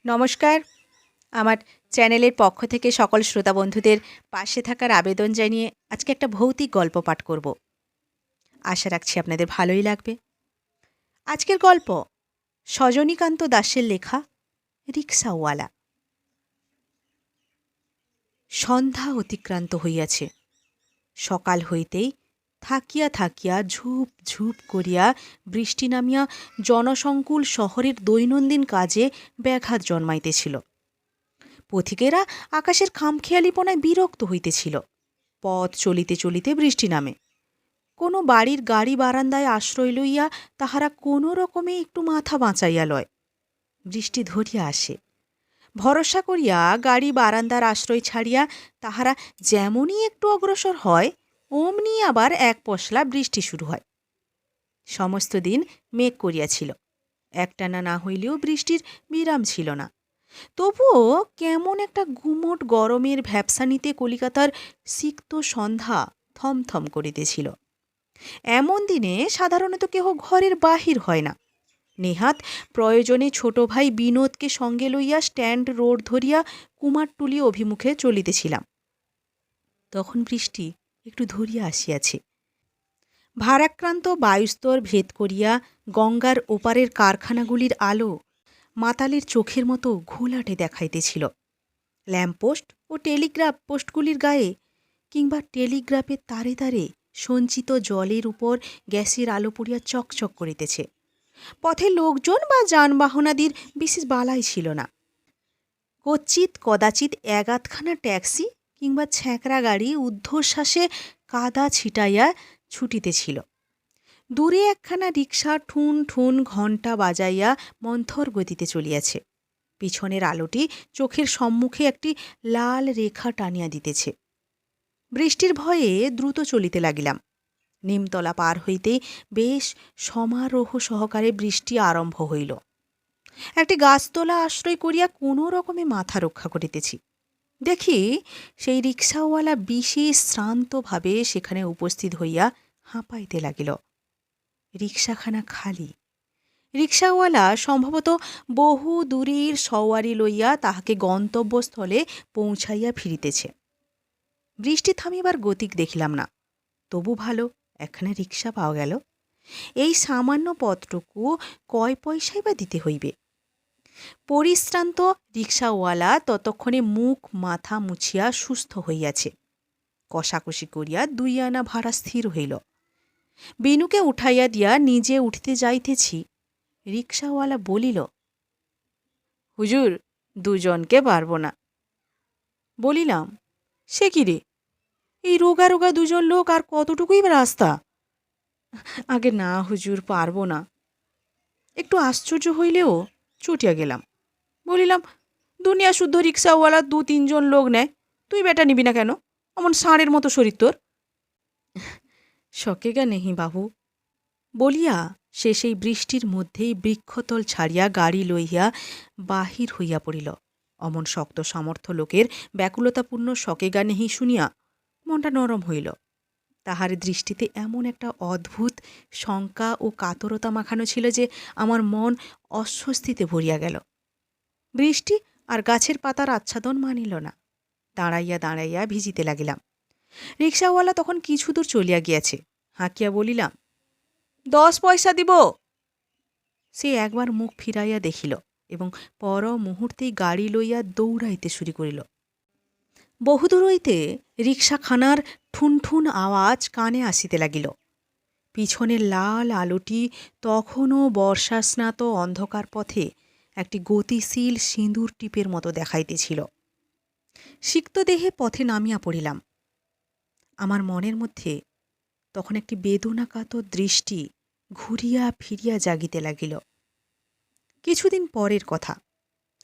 নমস্কার। আমার চ্যানেলের পক্ষ থেকে সকল শ্রোতা বন্ধুদের পাশে থাকার আবেদন জানিয়ে আজকে একটা ভৌতিক গল্প পাঠ করব। আশা রাখছি আপনাদের ভালোই লাগবে। আজকের গল্প সজনীকান্ত দাশের লেখা রিক্সাওয়ালা। সন্ধ্যা অতিক্রান্ত হইয়াছে। সকাল হইতেই থাকিয়া থাকিয়া ঝুপ ঝুপ করিয়া বৃষ্টি নামিয়া জনসংকুল শহরের দৈনন্দিন কাজে ব্যাঘাত জন্মাইতেছিল। পথিকেরা আকাশের খামখেয়ালিপনায় বিরক্ত হইতেছিল। পথ চলিতে চলিতে বৃষ্টি নামে। কোনো বাড়ির গাড়ি বারান্দায় আশ্রয় লইয়া তাহারা কোনো রকমে একটু মাথা বাঁচাইয়া লয়। বৃষ্টি ধরিয়া আসে। ভরসা করিয়া গাড়ি বারান্দার আশ্রয় ছাড়িয়া তাহারা যেমনই একটু অগ্রসর হয় অমনি আবার এক পশলা বৃষ্টি শুরু হয়। সমস্ত দিন মেঘ করিয়াছিল। একটানা না হইলেও বৃষ্টির বিরাম ছিল না। তবুও কেমন একটা গুমোট গরমের ভ্যাপসানিতে কলিকাতার সিক্ত সন্ধ্যা থমথম করিতেছিল। এমন দিনে সাধারণত কেহ ঘরের বাহির হয় না। নেহাত প্রয়োজনে ছোট ভাই বিনোদকে সঙ্গে লইয়া স্ট্যান্ড রোড ধরিয়া কুমারটুলি অভিমুখে চলিতেছিলাম। তখন বৃষ্টি একটু ধরিয়া আসিয়াছে। ভারাক্রান্ত বায়ুস্তর ভেদ করিয়া গঙ্গার ওপারের কারখানাগুলির আলো মাতালের চোখের মতো ঘোলাটে দেখাইতেছিল। ল্যাম্পপোস্ট ও টেলিগ্রাফ পোস্টগুলির গায়ে কিংবা টেলিগ্রাফের তারে তারে সঞ্চিত জলের উপর গ্যাসের আলো পড়িয়া চকচক করিতেছে। পথে লোকজন বা যানবাহনাদির বিশেষ বালাই ছিল না। কচ্চিৎ কদাচিৎ এগাতখানা ট্যাক্সি কিংবা ছ্যাঁকড়া গাড়ি ঊর্ধ্বশ্বাসে কাদা ছিটাইয়া ছুটিতেছিল। দূরে একখানা রিকশা ঠুন ঠুন ঘণ্টা বাজাইয়া মন্থর গতিতে চলিয়াছে। পিছনের আলোটি চোখের সম্মুখে একটি লাল রেখা টানিয়া দিতেছে। বৃষ্টির ভয়ে দ্রুত চলিতে লাগিলাম। নিমতলা পার হইতেই বেশ সমারোহ সহকারে বৃষ্টি আরম্ভ হইল। একটি গাছতলা আশ্রয় করিয়া কোনো রকমে মাথা রক্ষা করিতেছি। দেখি সেই রিকশাওয়ালা বিশেষ শ্রান্তভাবে সেখানে উপস্থিত হইয়া হাঁপাইতে লাগিল। রিকশাখানা খালি। রিকশাওয়ালা সম্ভবত বহু দূরের সওয়ারি লইয়া তাহাকে গন্তব্যস্থলে পৌঁছাইয়া ফিরিতেছে। বৃষ্টি থামিবার গতিক দেখিলাম না। তবু ভালো, একখানা রিকশা পাওয়া গেল। এই সামান্য পথটুকু কয় পয়সাই বা দিতে হইবে। পরিশ্রান্ত রিকশাওয়ালা ততক্ষণে মুখ মাথা মুছিয়া সুস্থ হইয়াছে। কষাকষি করিয়া 2 আনা ভাড়া স্থির হইল। বিনুকে উঠাইয়া দিয়া নিজে উঠিতে যাইতেছি, রিকশাওয়ালা বলিল, হুজুর, 2 জনকে পারব না। বলিলাম, সে কি রে, এই রোগা রোগা 2 জন লোক আর কতটুকুই বা রাস্তা? আগে না হুজুর, পারব না। একটু আশ্চর্য হইলেও চটিয়া গেলাম। বলিলাম, দুনিয়া শুদ্ধ রিকশাওয়ালা 2-3 জন লোক নেয়, তুই বেটা নিবি না কেন? অমন ষাঁড়ের মতো শরীর তোর। সকেগা নেহি বাবু বলিয়া সে সেই বৃষ্টির মধ্যেই বৃক্ষতল ছাড়িয়া গাড়ি লইয়া বাহির হইয়া পড়িল। অমন শক্ত সামর্থ্য লোকের ব্যাকুলতাপূর্ণ সকেগা নেহি শুনিয়া মনটা নরম হইল। তাহার দৃষ্টিতে এমন একটা অদ্ভুত শঙ্কা ও কাতরতা মাখানো ছিল যে আমার মন অস্বস্তিতে ভরিয়া গেল। বৃষ্টি আর গাছের পাতার আচ্ছাদন মানিল না। দাঁড়াইয়া দাঁড়াইয়া ভিজিতে লাগিলাম। রিকশাওয়ালা তখন কিছু দূর চলিয়া গিয়াছে। হাঁকিয়া বলিলাম, 10 পয়সা দিব। সে একবার মুখ ফিরাইয়া দেখিল এবং পর মুহূর্তেই গাড়ি লইয়া দৌড়াইতে শুরু করিল। বহুদূর হইতে রিকশাখানার ঠুনঠুন আওয়াজ কানে আসিতে লাগিল। পিছনের লাল আলোটি তখনও বর্ষাস্নাত অন্ধকার পথে একটি গতিশীল সিঁদুর টিপের মতো দেখাইতেছিল। সিক্ত দেহে পথে নামিয়া পড়িলাম। আমার মনের মধ্যে তখন একটি বেদনাকাতর দৃষ্টি ঘুরিয়া ফিরিয়া জাগিতে লাগিল। কিছুদিন পরের কথা।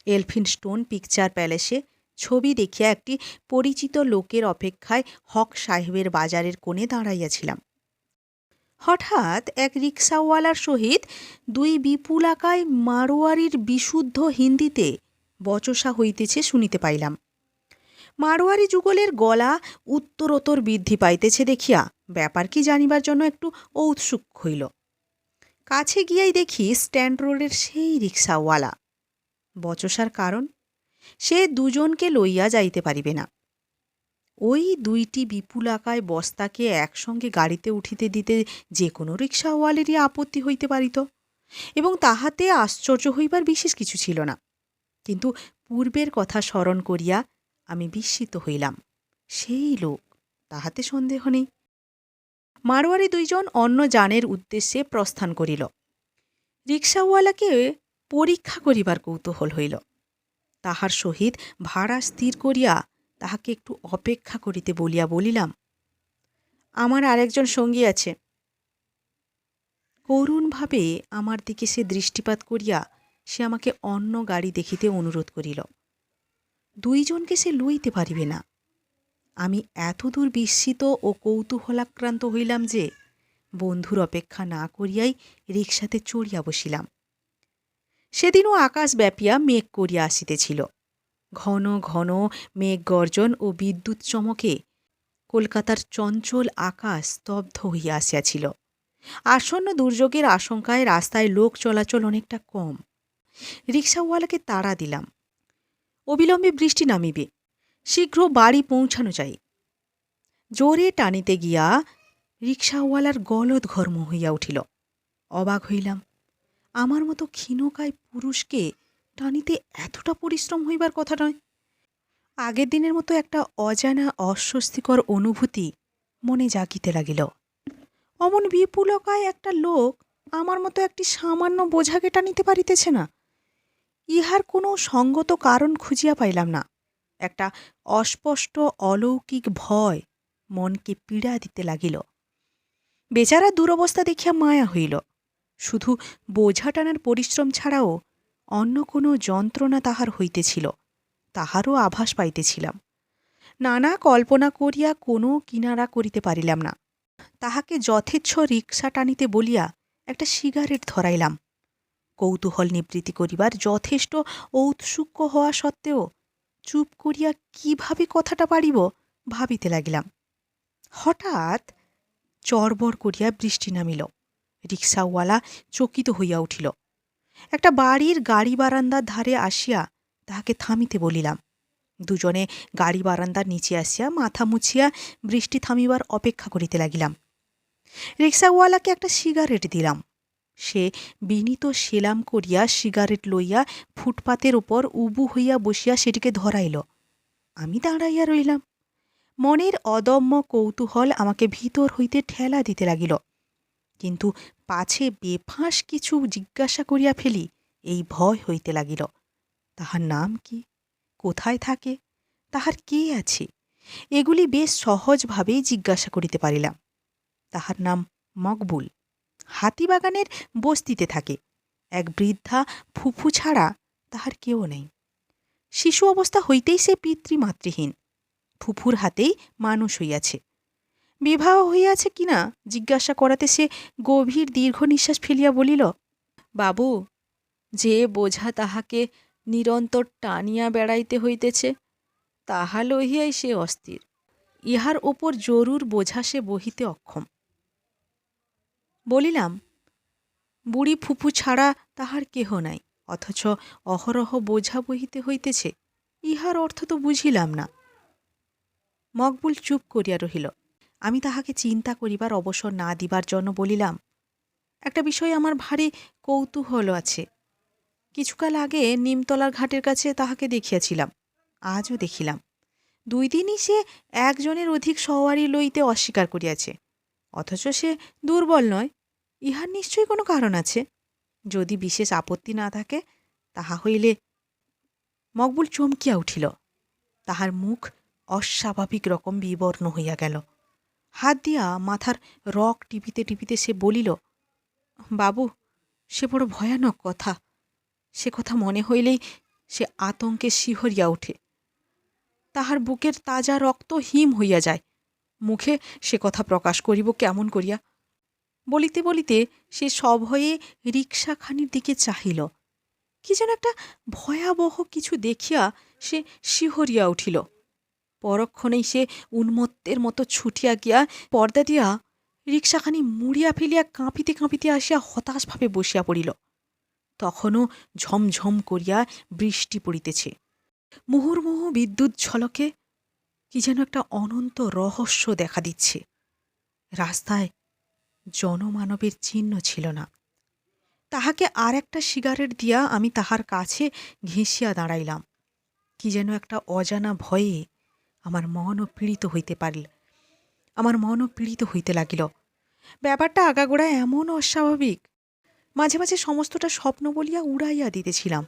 এলফিনস্টোন পিকচার প্যালেসে ছবি দেখিয়া একটি পরিচিত লোকের অপেক্ষায় হক সাহেবের বাজারের কোণে দাঁড়াইয়াছিলাম। হঠাৎ এক রিকশাওয়ালার সহিত 2 বিপুলাকায় মারোয়ারির বিশুদ্ধ হিন্দিতে বচসা হইতেছে শুনিতে পাইলাম। মারোয়ারি যুগলের গলা উত্তরোত্তর বৃদ্ধি পাইতেছে দেখিয়া ব্যাপার কি জানিবার জন্য একটু ঔৎসুক হইল। কাছে গিয়াই দেখি স্ট্যান্ড রোডের সেই রিকশাওয়ালা। বচসার কারণ, সে দুজনকে লইয়া যাইতে পারিবে না। ওই দুইটি বিপুলাকায় বস্তাকে একসঙ্গে গাড়িতে উঠিতে দিতে যে কোনো রিক্সাওয়ালেরই আপত্তি হইতে পারিত, এবং তাহাতে আশ্চর্য হইবার বিশেষ কিছু ছিল না। কিন্তু পূর্বের কথা স্মরণ করিয়া আমি বিস্মিত হইলাম। সেই লোক, তাহাতে সন্দেহ নেই। মারোয়ারি দুইজন অন্য যানের উদ্দেশ্যে প্রস্থান করিল। রিক্সাওয়ালাকে পরীক্ষা করিবার কৌতূহল হইল। তাহার সহিত ভাড়া স্থির করিয়া তাহাকে একটু অপেক্ষা করিতে বলিয়া বলিলাম, আমার আরেকজন সঙ্গী আছে। করুণভাবে আমার দিকে সে দৃষ্টিপাত করিয়া সে আমাকে অন্য গাড়ি দেখিতে অনুরোধ করিল। দুইজনকে সে লইতে পারিবে না। আমি এতদূর বিস্মিত ও কৌতূহলাক্রান্ত হইলাম যে বন্ধুর অপেক্ষা না করিয়াই রিক্সাতে চড়িয়া বসিলাম। সেদিনও আকাশ ব্যাপিয়া মেঘ করিয়া আসিতেছিল। ঘন ঘন মেঘ গর্জন ও বিদ্যুৎ চমকে কলকাতার চঞ্চল আকাশ স্তব্ধ হইয়া আসিয়াছিল। আসন্ন দুর্যোগের আশঙ্কায় রাস্তায় লোক চলাচল অনেকটা কম। রিক্সাওয়ালাকে তাড়া দিলাম। অবিলম্বে বৃষ্টি নামিবে, শীঘ্র বাড়ি পৌঁছানো চাই। জোরে টানিতে গিয়া রিক্সাওয়ালার গলদ ঘর্ম হইয়া উঠিল। অবাক হইলাম, আমার মতো ক্ষীণকায় পুরুষকে টানিতে এতটা পরিশ্রম হইবার কথা নয়। আগের দিনের মতো একটা অজানা অস্বস্তিকর অনুভূতি মনে জাগিতে লাগিল। অমন বিপুলকায় একটা লোক আমার মতো একটি সামান্য বোঝাকে টানিতে পারিতেছে না। ইহার কোনো সঙ্গত কারণ খুঁজিয়া পাইলাম না। একটা অস্পষ্ট অলৌকিক ভয় মনকে পীড়া দিতে লাগিল। বেচারা দুরবস্থা দেখিয়া মায়া হইল। শুধু বোঝা টানার পরিশ্রম ছাড়াও অন্য কোনো যন্ত্রণা তাহার হইতেছিল, তাহারও আভাস পাইতেছিলাম। নানা কল্পনা করিয়া কোনো কিনারা করিতে পারিলাম না। তাহাকে যথেচ্ছ রিক্সা টানিতে বলিয়া একটা সিগারেট ধরাইলাম। কৌতূহল নিবৃত্তি করিবার যথেষ্ট ঔৎসুক্য হওয়া সত্ত্বেও চুপ করিয়া কিভাবে কথাটা পারিব ভাবিতে লাগিলাম। হঠাৎ চড়বড় করিয়া বৃষ্টি নামিল। রিক্সাওয়ালা চকিত হইয়া উঠিল। একটা বাড়ির গাড়ি বারান্দার ধারে আসিয়া তাহাকে থামিতে বলিলাম। দুজনে গাড়ি বারান্দার নিচে আসিয়া মাথা মুছিয়া বৃষ্টি থামিবার অপেক্ষা করিতে লাগিলাম। রিক্সাওয়ালাকে একটা সিগারেট দিলাম। সে বিনীত সেলাম করিয়া সিগারেট লইয়া ফুটপাতের উপর উবু হইয়া বসিয়া সেটিকে ধরাইল। আমি দাঁড়াইয়া রইলাম। মনের অদম্য কৌতূহল আমাকে ভিতর হইতে ঠেলা দিতে লাগিল। কিন্তু পাছে বেফাঁস কিছু জিজ্ঞাসা করিয়া ফেলি এই ভয় হইতে লাগিল। তাহার নাম কি, কোথায় থাকে, তাহার কে আছে, এগুলি বেশ সহজভাবেই জিজ্ঞাসা করিতে পারিলাম। তাহার নাম মকবুল, হাতিবাগানের বস্তিতে থাকে। এক বৃদ্ধা ফুফু ছাড়া তাহার কেউ নেই। শিশু অবস্থা হইতেই সে পিতৃমাতৃহীন। ফুফুর হাতেই মানুষ হইয়াছে। বিবাহ হইয়াছে কিনা জিজ্ঞাসা করাতে সে গভীর দীর্ঘ নিঃশ্বাস ফেলিয়া বলিল, বাবু, যে বোঝা তাহাকে নিরন্তর টানিয়া বেড়াইতে হইতেছে তাহা লইয়াই সে অস্থির। ইহার ওপর জরুর বোঝা সে বহিতে অক্ষম। বলিলাম, বুড়ি ফুফু ছাড়া তাহার কেহ নাই, অথচ অহরহ বোঝা বহিতে হইতেছে, ইহার অর্থ তো বুঝিলাম না। মকবুল চুপ করিয়া রহিল। আমি তাহাকে চিন্তা করিবার অবসর না দিবার জন্য বলিলাম, একটা বিষয় আমার ভারী কৌতূহল আছে। কিছুকাল আগে নিমতলার ঘাটের কাছে তাহাকে দেখিয়াছিলাম, আজও দেখিলাম। 2 দিনই সে একজনের অধিক সওয়ারি লইতে অস্বীকার করিয়াছে, অথচ সে দুর্বল নয়। ইহার নিশ্চয়ই কোনো কারণ আছে। যদি বিশেষ আপত্তি না থাকে তাহা হইলে। মকবুল চমকিয়া উঠিল। তাহার মুখ অস্বাভাবিক রকম বিবর্ণ হইয়া গেল। হাত দিয়া মাথার রক টিপিতে টিপিতে সে বলিল, বাবু, সে বড় ভয়ানক কথা। সে কথা মনে হইলেই সে আতঙ্কে শিহরিয়া ওঠে। তাহার বুকের তাজা রক্ত হিম হইয়া যায়। মুখে সে কথা প্রকাশ করিব কেমন করিয়া? বলিতে বলিতে সে সভয়ে রিক্সাখানির দিকে চাহিল। কি যেন একটা ভয়াবহ কিছু দেখিয়া সে শিহরিয়া উঠিল। পরক্ষণেই সে উন্মত্তের মতো ছুটিয়া গিয়া পর্দা দিয়া রিক্সাখানি মুড়িয়া ফেলিয়া কাঁপিতে কাঁপিতে আসিয়া হতাশভাবে বসিয়া পড়িল। তখনও ঝমঝম করিয়া বৃষ্টি পড়িতেছে। মুহুর্মুহু বিদ্যুৎ ঝলকে কি যেন একটা অনন্ত রহস্য দেখা দিচ্ছে। রাস্তায় জনমানবের চিহ্ন ছিল না। তাহাকে আর একটা সিগারেট দিয়া আমি তাহার কাছে ঘেঁষিয়া দাঁড়াইলাম। কি যেন একটা অজানা ভয়ে আমার মনও পীড়িত হইতে লাগিল। ব্যাপারটা আগাগোড়া এমন অস্বাভাবিক, মাঝে মাঝে সমস্তটা স্বপ্ন বলিয়া উড়াইয়া দিতেছিলাম,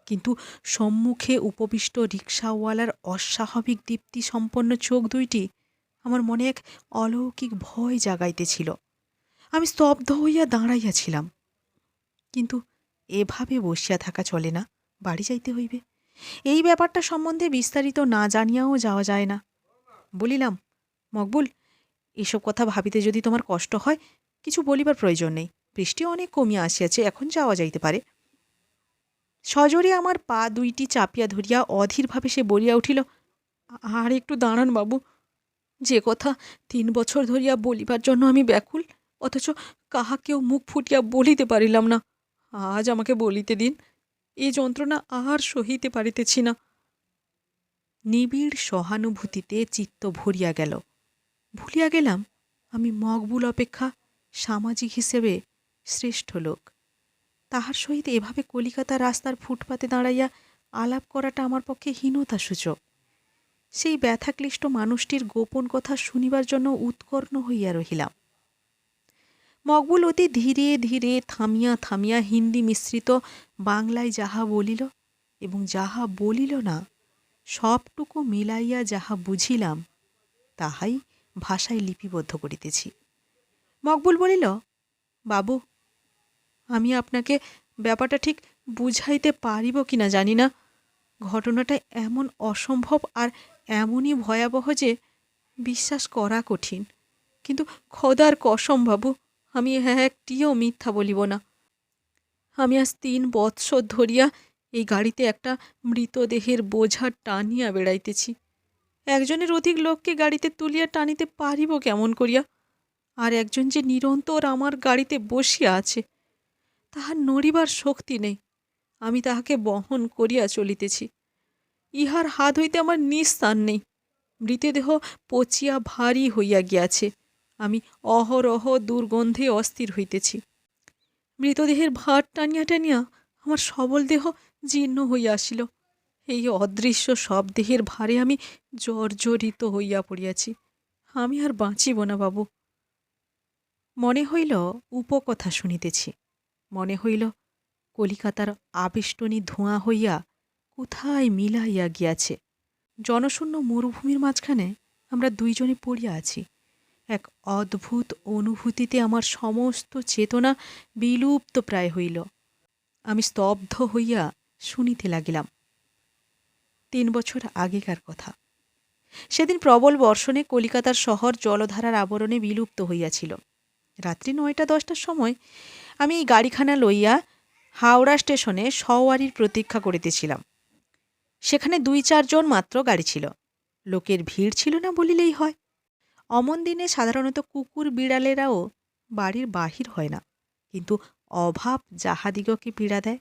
কিন্তু সম্মুখে উপবিষ্ট রিকশাওয়ালার অস্বাভাবিক দীপ্তি সম্পন্ন চোখ দুইটি আমার মনে এক অলৌকিক ভয় জাগাইতেছিল। আমি স্তব্ধ হইয়া দাঁড়াইয়াছিলাম। কিন্তু এভাবে বসিয়া থাকা চলে না, বাড়ি যাইতে হইবে। এই ব্যাপারটা সম্বন্ধে বিস্তারিত না জানিয়াও যাওয়া যায় না। বলিলাম, মকবুল, এসব কথা ভাবিতে যদি তোমার কষ্ট হয়, কিছু বলিবার প্রয়োজন নেই। বৃষ্টি অনেক কমিয়া আসিয়াছে, এখন যাওয়া যাইতে পারে। সজোরে আমার পা দুইটি চাপিয়া ধরিয়া অধীরভাবে সে বলিয়া উঠিল, আর একটু দাঁড়ান বাবু। যে কথা 3 বছর ধরিয়া বলিবার জন্য আমি ব্যাকুল, অথচ কাহাকেও মুখ ফুটিয়া বলিতে পারিলাম না, আজ আমাকে বলিতে দিন। এ যন্ত্রণা আর সহিতে পারিতেছি না। নিবিড় সহানুভূতিতে চিত্ত ভরিয়া গেল। ভুলিয়া গেলাম আমি মকবুল অপেক্ষা সামাজিক হিসেবে শ্রেষ্ঠ লোক। তাহার সহিত এভাবে কলিকাতা রাস্তার ফুটপাতে দাঁড়াইয়া আলাপ করাটা আমার পক্ষে হীনতাসূচক। সেই ব্যথাক্লিষ্ট মানুষটির গোপন কথা শুনিবার জন্য উৎকর্ণ হইয়া রহিলাম। মকবুল অতি ধীরে ধীরে থামিয়া থামিয়া হিন্দি মিশ্রিত বাংলায় যাহা বলিল এবং যাহা বলিল না, সবটুকু মিলাইয়া যাহা বুঝিলাম তাহাই ভাষায় লিপিবদ্ধ করিতেছি। মকবুল বলিল, বাবু, আমি আপনাকে ব্যাপারটা ঠিক বুঝাইতে পারিব কিনা জানি না। ঘটনাটা এমন অসম্ভব আর এমনই ভয়াবহ যে বিশ্বাস করা কঠিন। কিন্তু খোদার কসম বাবু, আমি একটিও মিথ্যা বলিব না। আমি আজ 3 বৎসর ধরিয়া এই গাড়িতে একটা মৃতদেহের বোঝা টানিয়া বেড়াইতেছি। একজনের অধিক লোককে গাড়িতে তুলিয়া টানিতে পারিব কেমন করিয়া? আর একজন যে নিরন্তর আমার গাড়িতে বসিয়া আছে, তাহার নড়িবার শক্তি নেই। আমি তাহাকে বহন করিয়া চলিতেছি। ইহার হাত হইতে আমার নিস্তার নেই। মৃতদেহ পচিয়া ভারী হইয়া গিয়াছে। আমি অহরহ দুর্গন্ধে অস্থির হইতেছি। মৃতদেহের ভার টানিয়া টানিয়া আমার সবল দেহ জীর্ণ হইয়া আসিল। এই অদৃশ্য সব দেহের ভারে আমি জর্জরিত হইয়া পড়িয়াছি। আমি আর বাঁচিব না বাবু। মনে হইল উপকথা শুনিতেছি। মনে হইল কলিকাতার আবেষ্টনী ধোঁয়া হইয়া কোথায় মিলাইয়া গিয়াছে। জনশূন্য মরুভূমির মাঝখানে আমরা দুইজনে পড়িয়া আছি। এক অদ্ভুত অনুভূতিতে আমার সমস্ত চেতনা বিলুপ্ত প্রায় হইল। আমি স্তব্ধ হইয়া শুনিতে লাগিলাম। 3 বছর আগেকার কথা। সেদিন প্রবল বর্ষণে কলিকাতার শহর জলধারার আবরণে বিলুপ্ত হইয়াছিল। রাত্রি 9টা-10টার সময় আমি এই গাড়িখানা লইয়া হাওড়া স্টেশনে সওয়ারির প্রতীক্ষা করিতেছিলাম। সেখানে 2-4 জন মাত্র গাড়ি ছিল। লোকের ভিড় ছিল না বলিলেই হয়। অমন দিনে সাধারণত কুকুর বিড়ালেরাও বাড়ির বাহির হয় না, কিন্তু অভাব যাহাদিগকে পীড়া দেয়,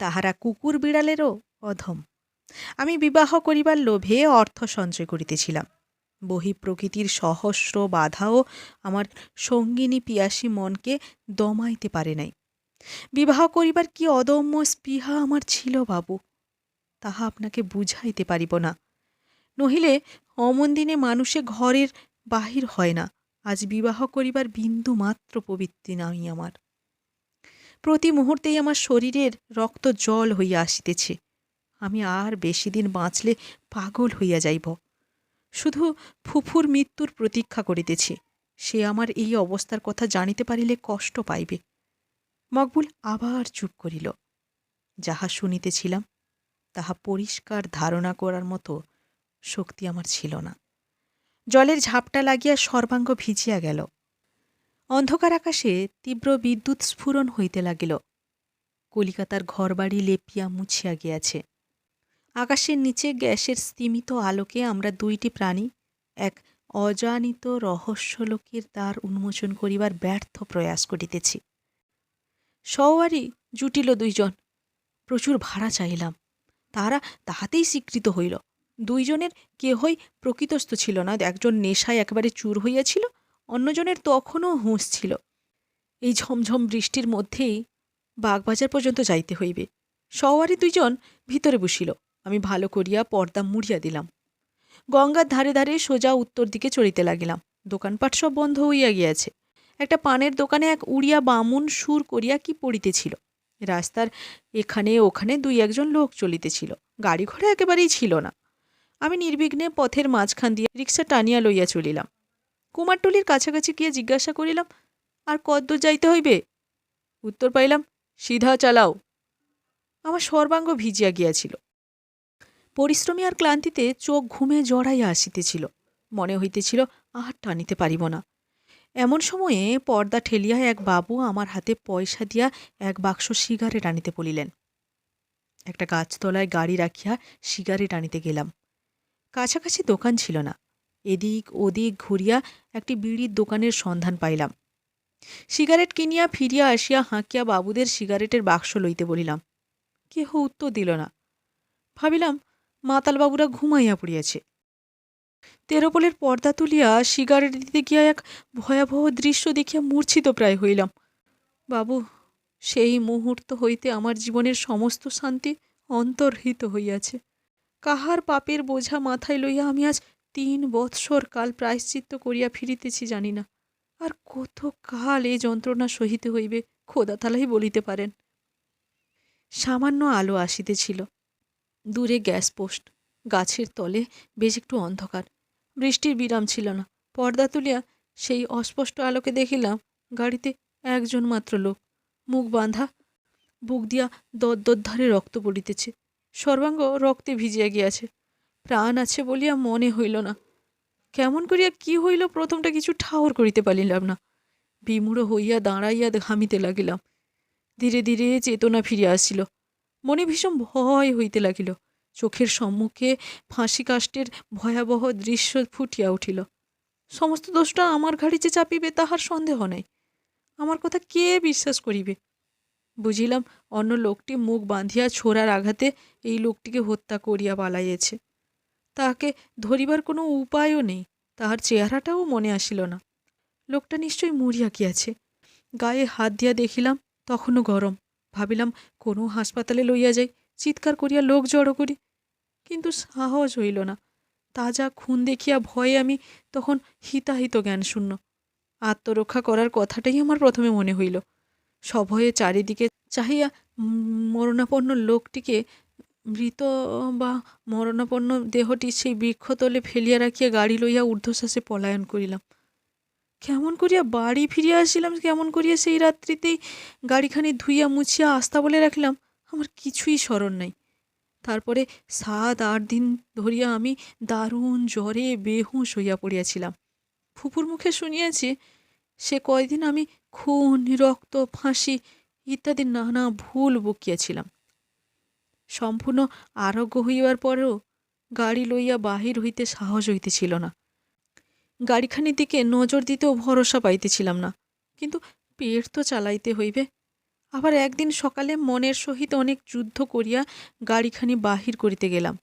তাহারা কুকুর বিড়ালেরও অধম। আমি বিবাহ করিবার লোভে অর্থ সঞ্চয় করিতেছিলাম। বহিঃপ্রকৃতির সহস্র বাধাও আমার সঙ্গিনী পিয়াসী মনকে দমাইতে পারে নাই। বিবাহ করিবার কি অদম্য স্পৃহা আমার ছিল বাবু, তাহা আপনাকে বুঝাইতে পারিব না। নহিলে অমন দিনে মানুষে ঘরের বাহির হয় না। আজ বিবাহ করিবার বিন্দু মাত্র প্রবৃত্তি নাই আমার। প্রতি মুহূর্তেই আমার শরীরের রক্ত জল হইয়া আসিতেছে। আমি আর বেশি দিন বাঁচলে পাগল হইয়া যাইব। শুধু ফুফুর মৃত্যুর প্রতীক্ষা করিতেছি। সে আমার এই অবস্থার কথা জানিতে পারিলে কষ্ট পাইবে। মকবুল আবার চুপ করিল। যাহা শুনিতেছিলাম তাহা পরিষ্কার ধারণা করার মতো শক্তি আমার ছিল না। জলের ঝাপটা লাগিয়া সর্বাঙ্গ ভিজিয়া গেল। অন্ধকার আকাশে তীব্র বিদ্যুৎ স্ফুরণ হইতে লাগিল। কলিকাতার ঘরবাড়ি লেপিয়া মুছিয়া গিয়াছে। আকাশের নিচে গ্যাসের স্তিমিত আলোকে আমরা দুইটি প্রাণী এক অজানিত রহস্যলোকের দ্বার উন্মোচন করিবার ব্যর্থ প্রয়াস করিতেছি। সওয়ারি জুটিল 2 জন। প্রচুর ভাড়া চাইলাম। তাহারা তাহাতেই স্বীকৃত হইল। দুইজনের কেহই প্রকৃতস্থ ছিল না। একজন নেশায় একেবারে চুর হইয়াছিল, অন্যজনের তখনও হুঁশ ছিল। এই ঝমঝম বৃষ্টির মধ্যেই বাগবাজার পর্যন্ত যাইতে হইবে। সওয়ারি দুইজন ভিতরে বসিল। আমি ভালো করিয়া পর্দা মুড়িয়া দিলাম। গঙ্গার ধারে ধারে সোজা উত্তর দিকে চড়িতে লাগিলাম। দোকানপাট সব বন্ধ হইয়া গিয়াছে। একটা পানের দোকানে এক উড়িয়া বামুন সুর করিয়া কি পড়িতেছিল। রাস্তার এখানে ওখানে দুই একজন লোক চলিতেছিল। গাড়ি ঘোড়া একেবারেই ছিল না। আমি নির্বিঘ্নে পথের মাঝখান দিয়ে রিক্সা টানিয়া লইয়া চলিলাম। কুমারটুলির কাছাকাছি গিয়া জিজ্ঞাসা করিলাম, আর কতদূর যাইতে হইবে? উত্তর পাইলাম, সিধা চালাও। আমার সর্বাঙ্গ ভিজিয়া গিয়াছিল। পরিশ্রমী আর ক্লান্তিতে চোখ ঘুমে জড়াইয়া আসিতেছিল। মনে হইতেছিল আর টানিতে পারিব না। এমন সময়ে পর্দা ঠেলিয়া এক বাবু আমার হাতে পয়সা দিয়া এক বাক্স সিগারেট আনিতে বলিলেন। একটা গাছতলায় গাড়ি রাখিয়া সিগারেট আনিতে গেলাম। কাছাকাছি দোকান ছিল না। এদিক ওদিক ঘুরিয়া একটি বিড়ির দোকানের সন্ধান পাইলাম। সিগারেট কিনিয়া ফিরিয়া আসিয়া হাঁকিয়া বাবুদের সিগারেটের বাক্স লইতে বলিলাম। কেহ উত্তর দিল না। ভাবিলাম মাতালবাবুরা ঘুমাইয়া পড়িয়াছে। তেরোপলের পর্দা তুলিয়া সিগারেট দিতে গিয়া এক ভয়াবহ দৃশ্য দেখিয়া মূর্ছিত প্রায় হইলাম। বাবু, সেই মুহূর্ত হইতে আমার জীবনের সমস্ত শান্তি অন্তর্হিত হইয়াছে। কাহার পাপের বোঝা মাথায় লইয়া আমি আজ ৩ বৎসর কাল প্রায়শ্চিত্ত করিয়া ফিরিতেছি জানি না। আর কত কাল এই যন্ত্রণা সহিতে হইবে খোদা তালাই বলিতে পারেন। সামান্য আলো আসিতেছিল। দূরে গ্যাস পোস্ট, গাছের তলে বেশ একটু অন্ধকার। বৃষ্টির বিরাম ছিল না। পর্দা তুলিয়া সেই অস্পষ্ট আলোকে দেখিলাম গাড়িতে একজন মাত্র লোক, মুখ বাঁধা, বুক দিয়া দরদর রক্ত পড়িতেছে। সর্বাঙ্গ রক্তে ভিজিয়া গিয়াছে। প্রাণ আছে বলিয়া মনে হইল না। কেমন করিয়া কি হইল প্রথমটা কিছু ঠাহর করিতে পারিলাম না। বিমূঢ় হইয়া দাঁড়াইয়া ঘামিতে লাগিলাম। ধীরে ধীরে চেতনা ফিরিয়া আসিল। মনে ভীষণ ভয় হইতে লাগিল। চোখের সম্মুখে ফাঁসি কাষ্টের ভয়াবহ দৃশ্য ফুটিয়া উঠিল। সমস্ত দোষটা আমার ঘাড়ি যে চাপিবে তাহার সন্দেহ নাই। আমার কথা কে বিশ্বাস করিবে? বুঝিলাম অন্য লোকটি মুখ বাঁধিয়া ছোড়ার আঘাতে এই লোকটিকে হত্যা করিয়া পালাইয়াছে। তাহাকে ধরিবার কোনো উপায়ও নেই। তাহার চেহারাটাও মনে আসিল না। লোকটা নিশ্চয়ই মরিয়া গিয়াছে। গায়ে হাত দিয়া দেখিলাম, তখনও গরম। ভাবিলাম কোনো হাসপাতালে লইয়া যাই, চিৎকার করিয়া লোক জড়ো করি। কিন্তু সাহস হইল না। তাজা খুন দেখিয়া ভয়ে আমি তখন হিতাহিত জ্ঞানশূন্য। আত্মরক্ষা করার কথাটাই আমার প্রথমে মনে হইল। সভয়ে চারিদিকে চাহিয়া মরণাপন্ন লোকটিকে, মৃত বা মরণাপন্ন দেহটি সেই বৃক্ষতলে ফেলিয়া রাখিয়া গাড়ি লইয়া ঊর্ধ্বশ্বাসে পলায়ন করিলাম। কেমন করিয়া বাড়ি ফিরিয়া আসিলাম, কেমন করিয়া সেই রাত্রিতেই গাড়িখানি ধুইয়া মুছিয়া আস্তা বলে রাখলাম, আমার কিছুই স্মরণ নাই। তারপরে ৭-৮ দিন ধরিয়া আমি দারুণ জ্বরে বেহুঁশ হইয়া পড়িয়াছিলাম। ফুপুর মুখে শুনিয়াছি সে কয়দিন আমি খুন, রক্ত, ফাঁসি ইত্যাদি নানা ভুল বকিয়াছিলাম। সম্পূর্ণ আরোগ্য হইবার পরেও গাড়ি লইয়া বাহির হইতে সাহস হইতেছিল না। গাড়িখানির দিকে নজর দিতেও ভরসা পাইতেছিলাম না। কিন্তু পেট তো চালাইতে হইবে। আবার একদিন সকালে মনের সহিত অনেক যুদ্ধ করিয়া গাড়িখানি বাহির করিতে গেলাম।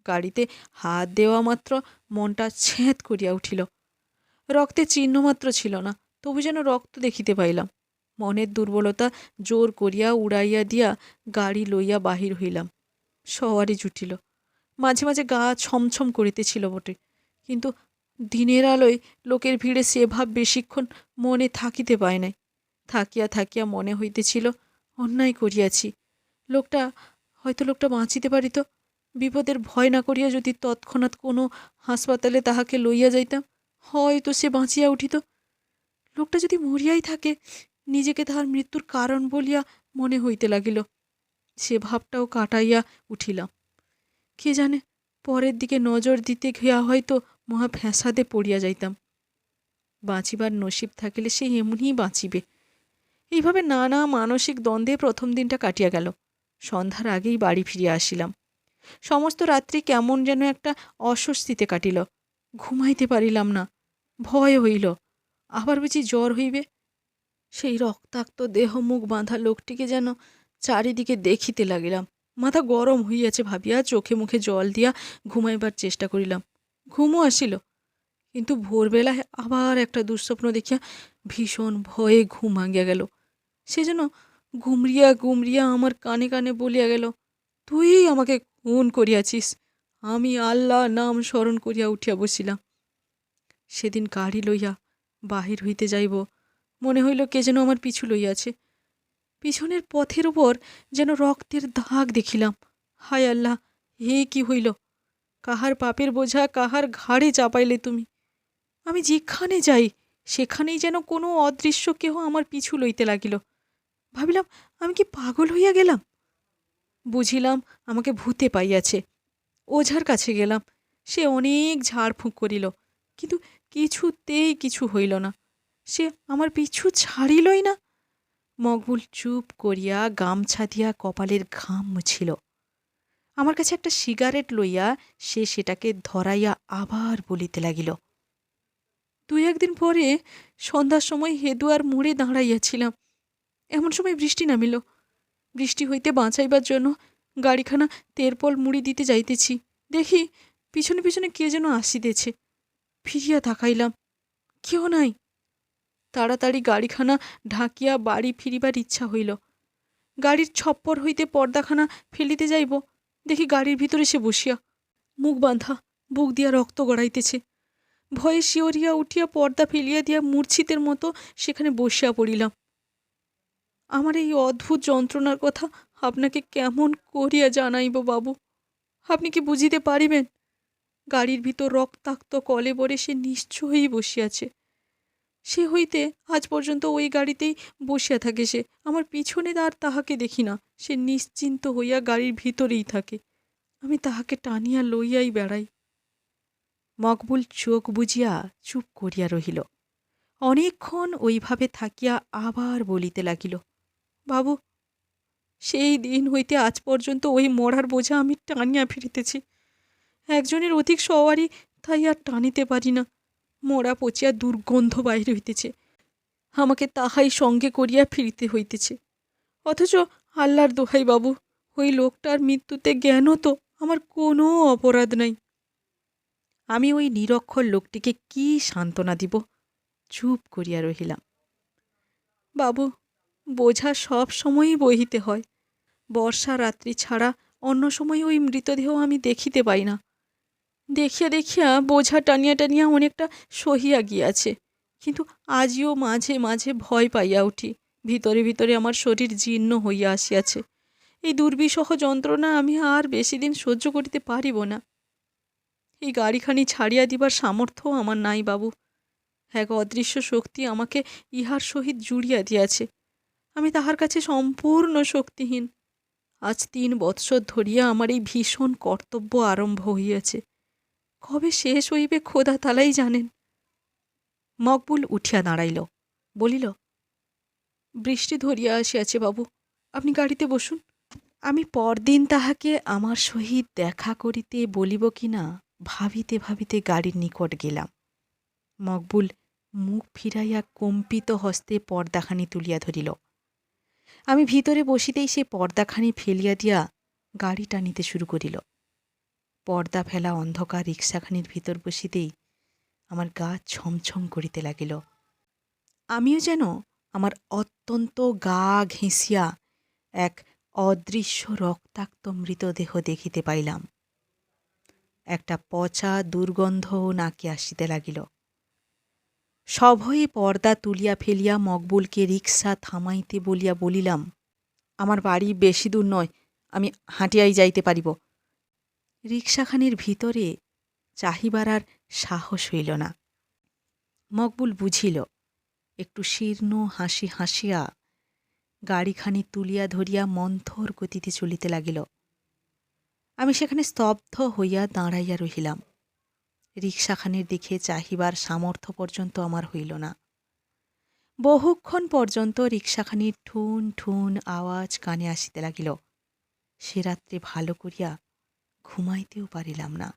গাড়িতে হাত দেওয়া মাত্র মনটা ছেঁত করিয়া উঠিল। রক্তে চিহ্নমাত্র ছিল না, তবু যেন রক্ত দেখিতে পাইলাম। মনের দুর্বলতা জোর করিয়া উড়াইয়া দিয়া গাড়ি লইয়া বাহির হইলাম। সওয়ারি জুটিল। মাঝে মাঝে গা ছমছম করিতেছিল বটে, কিন্তু দিনের আলোয় লোকের ভিড়ে সে ভাব বেশিক্ষণ মনে থাকিতে পায় নাই। থাকিয়া থাকিয়া মনে হইতেছিল অন্যায় করিয়াছি। লোকটা বাঁচিতে পারিত। বিপদের ভয় না করিয়া যদি তৎক্ষণাৎ কোনো হাসপাতালে তাহাকে লইয়া যাইতাম, হয়তো সে বাঁচিয়া উঠিত। লোকটা যদি মরিয়াই থাকে, নিজেকে তাহার মৃত্যুর কারণ বলিয়া মনে হইতে লাগিল। সে ভাবটাও কাটাইয়া উঠিলাম। কে জানে, পরের দিকে নজর দিতে গিয়া হয়তো মহা ফ্যাসাদে পড়িয়া যাইতাম। বাঁচিবার নসিব থাকিলে সে এমনিই বাঁচিবে। এইভাবে নানা মানসিক দ্বন্দ্বে প্রথম দিনটা কাটিয়া গেল। সন্ধ্যার আগেই বাড়ি ফিরিয়া আসিলাম। সমস্ত রাত্রি কেমন যেন একটা অস্বস্তিতে কাটিল। ঘুমাইতে পারিলাম না। ভয় হইল, আবার বুঝি জ্বর হইবে। সেই রক্তাক্ত দেহ মুখ বাঁধা লোকটিকে যেন চারিদিকে দেখিতে লাগিলাম। মাথা গরম হইয়াছে ভাবিয়া চোখে মুখে জল দিয়া ঘুমাইবার চেষ্টা করিলাম। ঘুমও আসিল, কিন্তু ভোরবেলায় আবার একটা দুঃস্বপ্ন দেখিয়া ভীষণ ভয়ে ঘুম ভাঙিয়া গেল। সে যেন গুমরিয়া গুমরিয়া আমার কানে কানে বলিয়া গেল, তুই আমাকে খুন করিয়াছিস। আমি আল্লাহ নাম স্মরণ করিয়া উঠিয়া বসিলাম। সেদিন গাড়ি লইয়া বাহির হইতে যাইব, মনে হইল কে যেন আমার পিছু লইয়াছে। পিছনের পথের উপর যেন রক্তের দাগ দেখিলাম। হায় আল্লাহ, হে কি হইল! কাহার পাপের বোঝা কাহার ঘাড়ে চাপাইলে তুমি? আমি যেখানে যাই সেখানেই যেন কোনো অদৃশ্য কেহ আমার পিছু লইতে লাগিল। ভাবিলাম, আমি কি পাগল হইয়া গেলাম? বুঝিলাম আমাকে ভূতে পাইয়াছে। ওঝার কাছে গেলাম। সে অনেক ঝাড়ফুঁক করিল, কিন্তু কিছুতেই কিছু হইল না। সে আমার পিছু ছাড়িলই না। মকবুল চুপ করিয়া গামছা দিয়া কপালের ঘাম মুছিল। আমার কাছে একটা সিগারেট লইয়া সে সেটাকে ধরাইয়া আবার বলিতে লাগিল, দুই একদিন পরে সন্ধ্যার সময় হেদুয়ার মোড়ে দাঁড়াইয়াছিলাম। এমন সময় বৃষ্টি নামিল। বৃষ্টি হইতে বাঁচাইবার জন্য গাড়িখানা তেরপল মুড়ি দিতে যাইতেছি, দেখি পিছনে পিছনে কে যেন আসিতেছে। ফিরিয়া তাকাইলাম, কেউ নাই। তাড়াতাড়ি গাড়িখানা ঢাকিয়া বাড়ি ফিরিবার ইচ্ছা হইল। গাড়ির ছপ্পর হইতে পর্দাখানা ফেলিতে যাইব, দেখি গাড়ির ভিতরে সে বসিয়া, মুখ বাঁধা, বুক দিয়া রক্ত গড়াইতেছে। ভয়ে শিওরিয়া উঠিয়া পর্দা ফেলিয়া দিয়া মূর্ছিতের মতো সেখানে বসিয়া পড়িলাম। আমার এই অদ্ভুত যন্ত্রণার কথা আপনাকে কেমন করিয়া জানাইব বাবু? আপনি কি বুঝিতে পারিবেন? গাড়ির ভিতর রক্তাক্ত কলেবরে সে নিশ্চয়ই বসিয়াছে। সে হইতে আজ পর্যন্ত ওই গাড়িতেই বসিয়া থাকে সে। আমার পিছনে আর তাহাকে দেখি না। সে নিশ্চিন্ত হইয়া গাড়ির ভিতরেই থাকে। আমি তাহাকে টানিয়া লইয়াই বেড়াই। মকবুল চোখ বুজিয়া চুপ করিয়া রহিল। অনেকক্ষণ ওইভাবে থাকিয়া আবার বলিতে লাগিল, বাবু, সেই দিন হইতে আজ পর্যন্ত ওই মরার বোঝা আমি টানিয়া ফিরিতেছি। একজনের অধিক সওয়ারি, তাই আর টানিতে পারি না। মরা পচিয়া দুর্গন্ধ বাহির হইতেছে। আমাকে তাহাই সঙ্গে করিয়া ফিরিতে হইতেছে। অথচ আল্লাহর দোহাই বাবু, ওই লোকটার মৃত্যুতে জ্ঞানও তো আমার কোনো অপরাধ নাই। আমি ওই নিরক্ষর লোকটিকে কি সান্ত্বনা দিব? চুপ করিয়া রহিলাম। বাবু, বোঝা সব সময়ই বহিতে হয়। বর্ষা রাত্রি ছাড়া অন্য সময় ওই মৃতদেহ আমি দেখিতে পাই না। দেখিয়া দেখিয়া বোঝা টানিয়া টানিয়া অনেকটা সহিয়া গিয়াছে, কিন্তু আজিও মাঝে মাঝে ভয় পাইয়া উঠি। ভিতরে ভিতরে আমার শরীর জীর্ণ হইয়া আসিয়াছে। এই দুর্বিষহ যন্ত্রণা আমি আর বেশি দিন সহ্য করিতে পারিব না। এই গাড়িখানি ছাড়িয়া দিবার সামর্থ্য আমার নাই বাবু। এক অদৃশ্য শক্তি আমাকে ইহার সহিত জুড়িয়া দিয়াছে। আমি তাহার কাছে সম্পূর্ণ শক্তিহীন। আজ 3 বৎসর ধরিয়া আমার এই ভীষণ কর্তব্য আরম্ভ হইয়াছে। কবে শেষ হইবে খোদা তালাই জানেন। মকবুল উঠিয়া দাঁড়াইল, বলিল, বৃষ্টি ধরিয়া আসিয়াছে বাবু, আপনি গাড়িতে বসুন। আমি পরদিন তাহাকে আমার সহিত দেখা করিতে বলিব কিনা ভাবিতে ভাবিতে গাড়ির নিকট গেলাম। মকবুল মুখ ফিরাইয়া কম্পিত হস্তে পর্দাখানি তুলিয়া ধরিল। আমি ভিতরে বসিতেই সে পর্দাখানি ফেলিয়া দিয়া গাড়ি টানিতে শুরু করিল। পর্দা ফেলা অন্ধকার রিক্সাখানির ভিতর বসিতেই আমার গা ছমছম করিতে লাগিল। আমিও যেন আমার অত্যন্ত গা ঘেঁষিয়া এক অদৃশ্য রক্তাক্ত মৃতদেহ দেখিতে পাইলাম। একটা পচা দুর্গন্ধও নাকে আসিতে লাগিল। সভয়ে পর্দা তুলিয়া ফেলিয়া মকবুলকে রিক্সা থামাইতে বলিয়া বলিলাম, আমার বাড়ি বেশি দূর নয়, আমি হাঁটিয়াই যাইতে পারিব। রিক্সাখানির ভিতরে চাহিবার আর সাহস হইল না। মকবুল বুঝিল, একটু শীর্ণ হাসি হাসিয়া গাড়িখানি তুলিয়া ধরিয়া মন্থর গতিতে চলিতে লাগিল। আমি সেখানে স্তব্ধ হইয়া দাঁড়াইয়া রহিলাম। রিক্সাখানির দিকে চাহিবার সামর্থ্য পর্যন্ত আমার হইল না। বহুক্ষণ পর্যন্ত রিক্সাখানির ঠুন ঠুন আওয়াজ কানে আসিতে লাগিল। সে রাত্রে ভালো করিয়া ঘুমাইতেও পারিলাম না।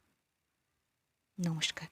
নমস্কার।